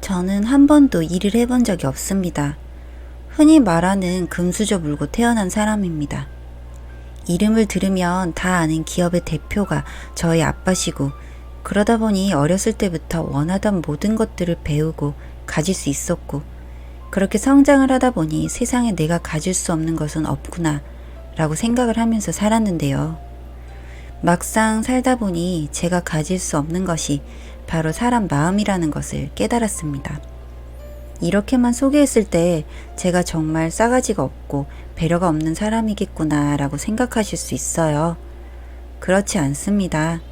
저는 한 번도 일을 해본 적이 없습니다. 흔히 말하는 금수저 물고 태어난 사람입니다. 이름을 들으면 다 아는 기업의 대표가 저희 아빠시고, 그러다 보니 어렸을 때부터 원하던 모든 것들을 배우고 가질 수 있었고, 그렇게 성장을 하다 보니 세상에 내가 가질 수 없는 것은 없구나 라고 생각을 하면서 살았는데요. 막상 살다 보니 제가 가질 수 없는 것이 바로 사람 마음이라는 것을 깨달았습니다. 이렇게만 소개했을 때 제가 정말 싸가지가 없고 배려가 없는 사람이겠구나 라고 생각하실 수 있어요. 그렇지 않습니다.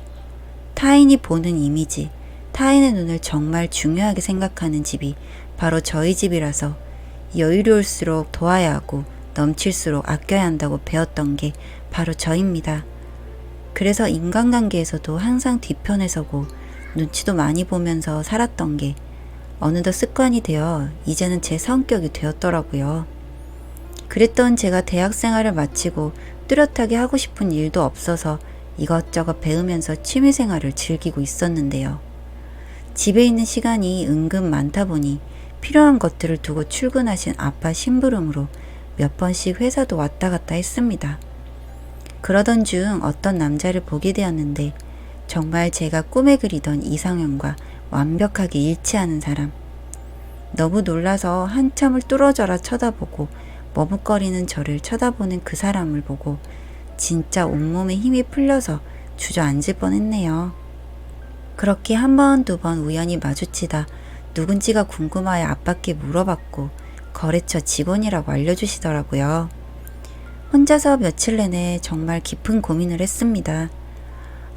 타인이 보는 이미지, 타인의 눈을 정말 중요하게 생각하는 집이 바로 저희 집이라서 여유로울수록 도와야 하고 넘칠수록 아껴야 한다고 배웠던 게 바로 저입니다. 그래서 인간관계에서도 항상 뒤편에 서고 눈치도 많이 보면서 살았던 게 어느덧 습관이 되어 이제는 제 성격이 되었더라고요. 그랬던 제가 대학 생활을 마치고 뚜렷하게 하고 싶은 일도 없어서 이것저것 배우면서 취미생활을 즐기고 있었는데요. 집에 있는 시간이 은근 많다 보니 필요한 것들을 두고 출근하신 아빠 심부름으로 몇 번씩 회사도 왔다 갔다 했습니다. 그러던 중 어떤 남자를 보게 되었는데 정말 제가 꿈에 그리던 이상형과 완벽하게 일치하는 사람. 너무 놀라서 한참을 뚫어져라 쳐다보고 머뭇거리는 저를 쳐다보는 그 사람을 보고 진짜 온몸에 힘이 풀려서 주저앉을 뻔했네요. 그렇게 한 번, 두 번 우연히 마주치다 누군지가 궁금하여 아빠께 물어봤고 거래처 직원이라고 알려주시더라고요. 혼자서 며칠 내내 정말 깊은 고민을 했습니다.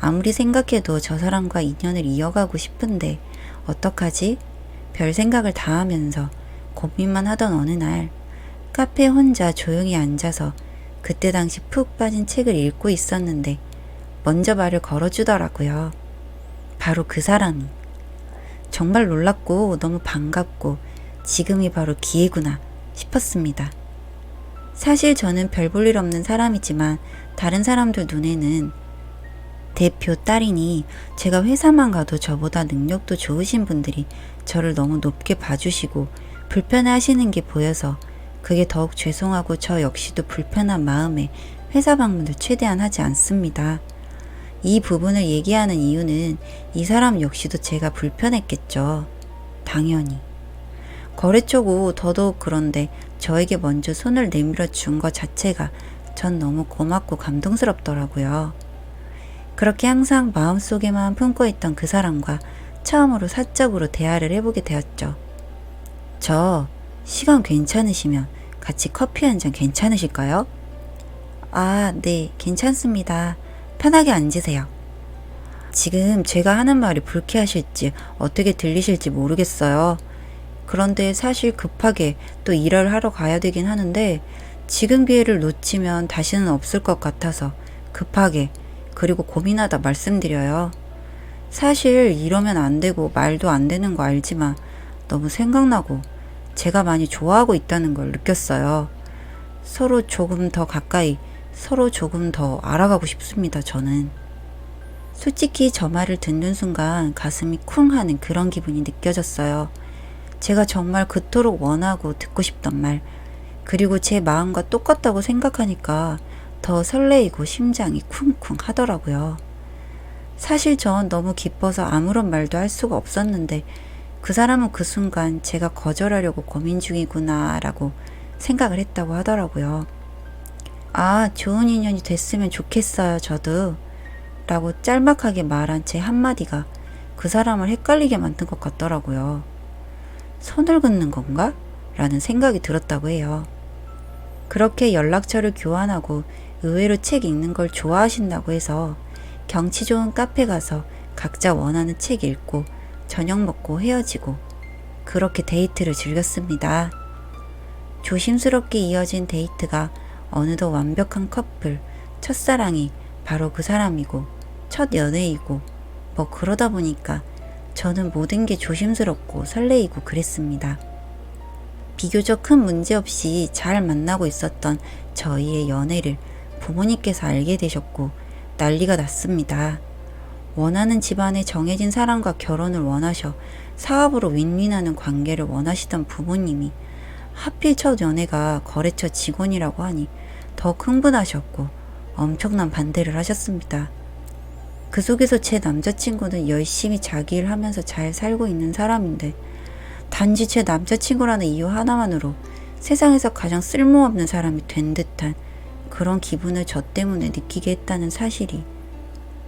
아무리 생각해도 저 사람과 인연을 이어가고 싶은데 어떡하지? 별 생각을 다 하면서 고민만 하던 어느 날 카페에 혼자 조용히 앉아서 그때 당시 푹 빠진 책을 읽고 있었는데 먼저 말을 걸어주더라고요. 바로 그 사람이. 정말 놀랍고 너무 반갑고 지금이 바로 기회구나 싶었습니다. 사실 저는 별 볼 일 없는 사람이지만 다른 사람들 눈에는 대표 딸이니 제가 회사만 가도 저보다 능력도 좋으신 분들이 저를 너무 높게 봐주시고 불편해 하시는 게 보여서 그게 더욱 죄송하고 저 역시도 불편한 마음에 회사 방문을 최대한 하지 않습니다. 이 부분을 얘기하는 이유는 이 사람 역시도 제가 불편했겠죠. 당연히. 거래처고 더더욱 그런데 저에게 먼저 손을 내밀어 준 것 자체가 전 너무 고맙고 감동스럽더라고요. 그렇게 항상 마음속에만 품고 있던 그 사람과 처음으로 사적으로 대화를 해보게 되었죠. 저 시간 괜찮으시면 같이 커피 한 잔 괜찮으실까요? 아, 네, 괜찮습니다. 편하게 앉으세요. 지금 제가 하는 말이 불쾌하실지 어떻게 들리실지 모르겠어요. 그런데 사실 급하게 또 일을 하러 가야 되긴 하는데 지금 기회를 놓치면 다시는 없을 것 같아서 급하게 그리고 고민하다 말씀드려요. 사실 이러면 안 되고 말도 안 되는 거 알지만 너무 생각나고 제가 많이 좋아하고 있다는 걸 느꼈어요. 서로 조금 더 가까이, 서로 조금 더 알아가고 싶습니다, 저는. 솔직히 저 말을 듣는 순간 가슴이 쿵 하는 그런 기분이 느껴졌어요. 제가 정말 그토록 원하고 듣고 싶던 말, 그리고 제 마음과 똑같다고 생각하니까 더 설레이고 심장이 쿵쿵 하더라고요. 사실 전 너무 기뻐서 아무런 말도 할 수가 없었는데 그 사람은 그 순간 제가 거절하려고 고민 중이구나 라고 생각을 했다고 하더라고요. 아, 좋은 인연이 됐으면 좋겠어요, 저도. 라고 짤막하게 말한 제 한마디가 그 사람을 헷갈리게 만든 것 같더라고요. 손을 긋는 건가? 라는 생각이 들었다고 해요. 그렇게 연락처를 교환하고 의외로 책 읽는 걸 좋아하신다고 해서 경치 좋은 카페 가서 각자 원하는 책 읽고 저녁 먹고 헤어지고 그렇게 데이트를 즐겼습니다. 조심스럽게 이어진 데이트가 어느덧 완벽한 커플, 첫사랑이 바로 그 사람이고 첫 연애이고 뭐 그러다 보니까 저는 모든 게 조심스럽고 설레이고 그랬습니다. 비교적 큰 문제 없이 잘 만나고 있었던 저희의 연애를 부모님께서 알게 되셨고 난리가 났습니다. 원하는 집안의 정해진 사람과 결혼을 원하셔 사업으로 윈윈하는 관계를 원하시던 부모님이 하필 첫 연애가 거래처 직원이라고 하니 더 흥분하셨고 엄청난 반대를 하셨습니다. 그 속에서 제 남자친구는 열심히 자기 일 하면서 잘 살고 있는 사람인데 단지 제 남자친구라는 이유 하나만으로 세상에서 가장 쓸모없는 사람이 된 듯한 그런 기분을 저 때문에 느끼게 했다는 사실이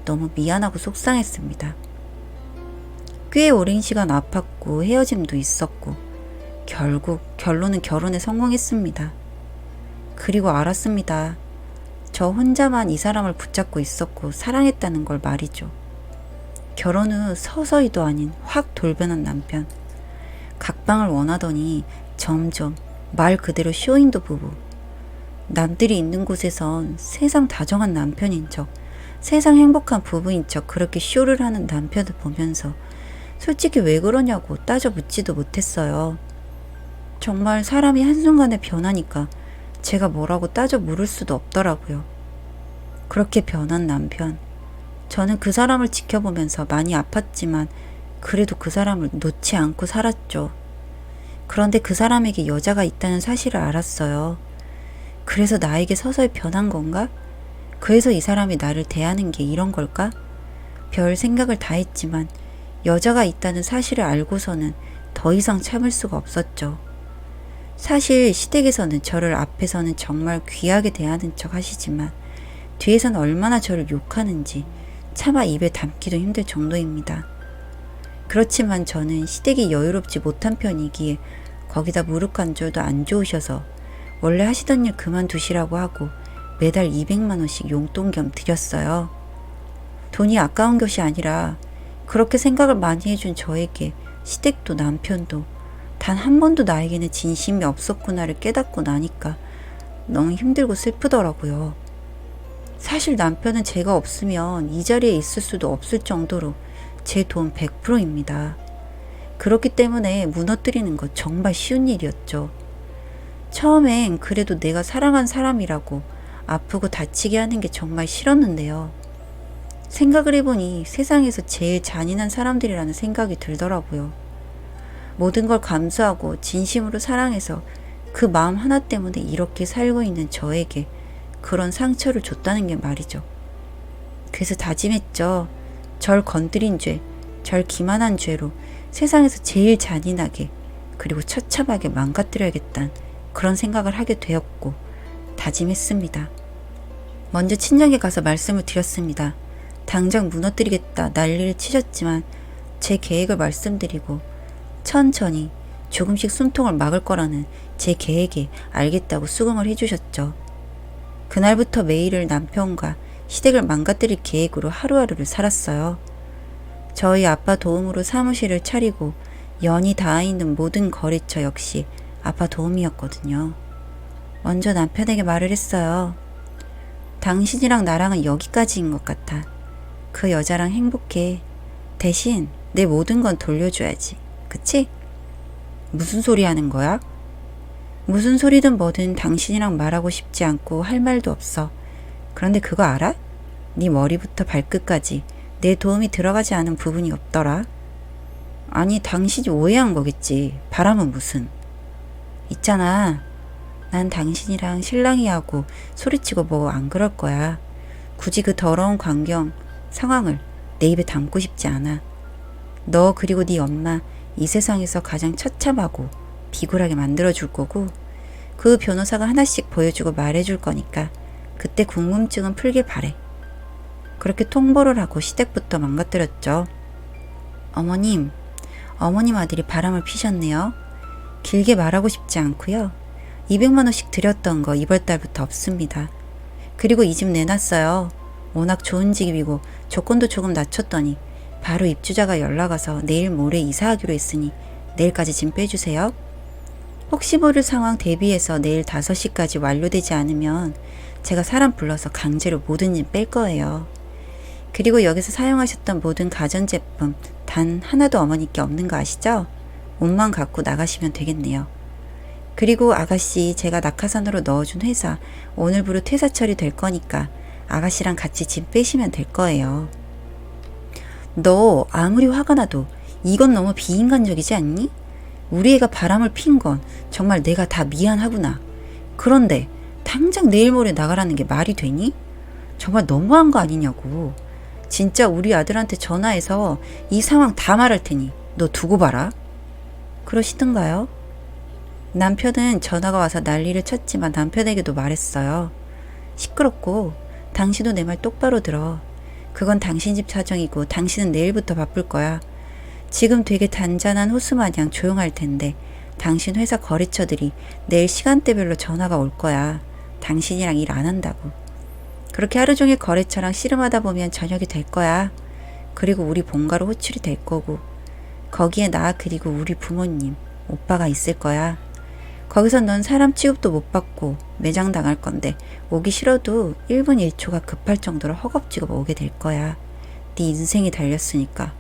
너무 미안하고 속상했습니다. 꽤 오랜 시간 아팠고 헤어짐도 있었고 결국 결론은 결혼에 성공했습니다. 그리고 알았습니다. 저 혼자만 이 사람을 붙잡고 있었고 사랑했다는 걸 말이죠. 결혼 후 서서히도 아닌 확 돌변한 남편. 각방을 원하더니 점점 말 그대로 쇼윈도 부부. 남들이 있는 곳에선 세상 다정한 남편인 척, 세상 행복한 부부인 척 그렇게 쇼를 하는 남편을 보면서 솔직히 왜 그러냐고 따져 묻지도 못했어요. 정말 사람이 한순간에 변하니까 제가 뭐라고 따져 물을 수도 없더라고요. 그렇게 변한 남편. 저는 그 사람을 지켜보면서 많이 아팠지만 그래도 그 사람을 놓지 않고 살았죠. 그런데 그 사람에게 여자가 있다는 사실을 알았어요. 그래서 나에게 서서히 변한 건가? 그래서 이 사람이 나를 대하는 게 이런 걸까? 별 생각을 다 했지만 여자가 있다는 사실을 알고서는 더 이상 참을 수가 없었죠. 사실 시댁에서는 저를 앞에서는 정말 귀하게 대하는 척 하시지만 뒤에서는 얼마나 저를 욕하는지 차마 입에 담기도 힘들 정도입니다. 그렇지만 저는 시댁이 여유롭지 못한 편이기에 거기다 무릎 관절도 안 좋으셔서 원래 하시던 일 그만두시라고 하고 매달 200만 원씩 용돈 겸 드렸어요. 돈이 아까운 것이 아니라 그렇게 생각을 많이 해준 저에게 시댁도 남편도 단 한 번도 나에게는 진심이 없었구나를 깨닫고 나니까 너무 힘들고 슬프더라고요. 사실 남편은 제가 없으면 이 자리에 있을 수도 없을 정도로 제 돈 100%입니다. 그렇기 때문에 무너뜨리는 것 정말 쉬운 일이었죠. 처음엔 그래도 내가 사랑한 사람이라고 아프고 다치게 하는 게 정말 싫었는데요. 생각을 해보니 세상에서 제일 잔인한 사람들이라는 생각이 들더라고요. 모든 걸 감수하고 진심으로 사랑해서 그 마음 하나 때문에 이렇게 살고 있는 저에게 그런 상처를 줬다는 게 말이죠. 그래서 다짐했죠. 절 건드린 죄, 절 기만한 죄로 세상에서 제일 잔인하게 그리고 처참하게 망가뜨려야겠다는 그런 생각을 하게 되었고 다짐했습니다. 먼저 친정에 가서 말씀을 드렸습니다. 당장 무너뜨리겠다 난리를 치셨지만 제 계획을 말씀드리고 천천히 조금씩 숨통을 막을 거라는 제 계획에 알겠다고 수긍을 해주셨죠. 그날부터 매일을 남편과 시댁을 망가뜨릴 계획으로 하루하루를 살았어요. 저희 아빠 도움으로 사무실을 차리고 연이 닿아 있는 모든 거래처 역시 아빠 도움이었거든요. 먼저 남편에게 말을 했어요. 당신이랑 나랑은 여기까지인 것 같아. 그 여자랑 행복해. 대신 내 모든 건 돌려줘야지. 그치? 무슨 소리 하는 거야? 무슨 소리든 뭐든 당신이랑 말하고 싶지 않고 할 말도 없어. 그런데 그거 알아? 네 머리부터 발끝까지 내 도움이 들어가지 않은 부분이 없더라. 아니 당신이 오해한 거겠지. 바람은 무슨. 있잖아. 난 당신이랑 실랑이 하고 소리치고 뭐 안 그럴 거야. 굳이 그 더러운 광경 상황을 내 입에 담고 싶지 않아. 너 그리고 네 엄마 이 세상에서 가장 처참하고 비굴하게 만들어줄 거고 그 변호사가 하나씩 보여주고 말해줄 거니까 그때 궁금증은 풀길 바래. 그렇게 통보를 하고 시댁부터 망가뜨렸죠. 어머님 아들이 바람을 피셨네요. 길게 말하고 싶지 않고요. 200만 원씩 드렸던 거 이번 달부터 없습니다. 그리고 이 집 내놨어요. 워낙 좋은 집이고 조건도 조금 낮췄더니 바로 입주자가 연락와서 내일 모레 이사하기로 했으니 내일까지 짐 빼주세요. 혹시 모를 상황 대비해서 내일 5시까지 완료되지 않으면 제가 사람 불러서 강제로 모든 짐 뺄 거예요. 그리고 여기서 사용하셨던 모든 가전제품 단 하나도 어머니께 없는 거 아시죠? 옷만 갖고 나가시면 되겠네요. 그리고 아가씨 제가 낙하산으로 넣어준 회사 오늘부로 퇴사 처리될 거니까 아가씨랑 같이 짐 빼시면 될 거예요. 너 아무리 화가 나도 이건 너무 비인간적이지 않니? 우리 애가 바람을 핀 건 정말 내가 다 미안하구나. 그런데 당장 내일 모레 나가라는 게 말이 되니? 정말 너무한 거 아니냐고. 진짜 우리 아들한테 전화해서 이 상황 다 말할 테니 너 두고 봐라. 그러시던가요? 남편은 전화가 와서 난리를 쳤지만 남편에게도 말했어요. 시끄럽고 당신도 내 말 똑바로 들어. 그건 당신 집 사정이고 당신은 내일부터 바쁠 거야. 지금 되게 단짠한 호수 마냥 조용할 텐데 당신 회사 거래처들이 내일 시간대별로 전화가 올 거야. 당신이랑 일 안 한다고. 그렇게 하루 종일 거래처랑 씨름하다 보면 저녁이 될 거야. 그리고 우리 본가로 호출이 될 거고 거기에 나 그리고 우리 부모님, 오빠가 있을 거야. 거기서 넌 사람 취급도 못 받고 매장 당할 건데 오기 싫어도 1분 1초가 급할 정도로 허겁지겁 오게 될 거야. 네 인생이 달렸으니까.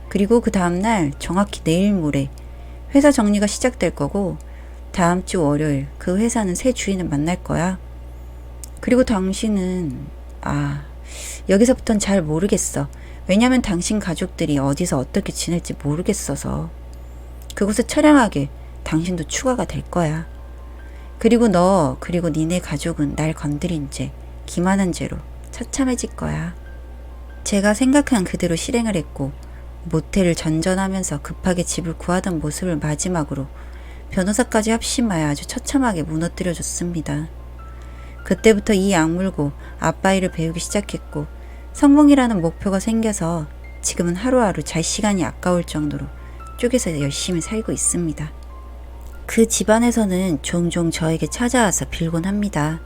그리고 그 다음날 정확히 내일 모레 회사 정리가 시작될 거고 다음 주 월요일 그 회사는 새 주인을 만날 거야. 그리고 당신은 여기서부턴 잘 모르겠어. 왜냐면 당신 가족들이 어디서 어떻게 지낼지 모르겠어서. 그곳에 처량하게 당신도 추가가 될 거야. 그리고 너 그리고 니네 가족은 날 건드린 죄, 기만한 죄로 처참해질 거야. 제가 생각한 그대로 실행을 했고 모텔을 전전하면서 급하게 집을 구하던 모습을 마지막으로 변호사까지 합심하여 아주 처참하게 무너뜨려줬습니다. 그때부터 이 약물고 아빠 일을 배우기 시작했고 성공이라는 목표가 생겨서 지금은 하루하루 잘 시간이 아까울 정도로 쪼개서 열심히 살고 있습니다. 그 집안에서는 종종 저에게 찾아와서 빌곤 합니다.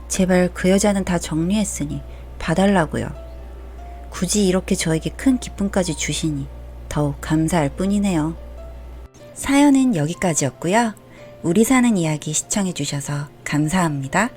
제발 그 여자는 다 정리했으니 봐달라고요. 굳이 이렇게 저에게 큰 기쁨까지 주시니 더욱 감사할 뿐이네요. 사연은 여기까지였고요. 우리 사는 이야기 시청해주셔서 감사합니다.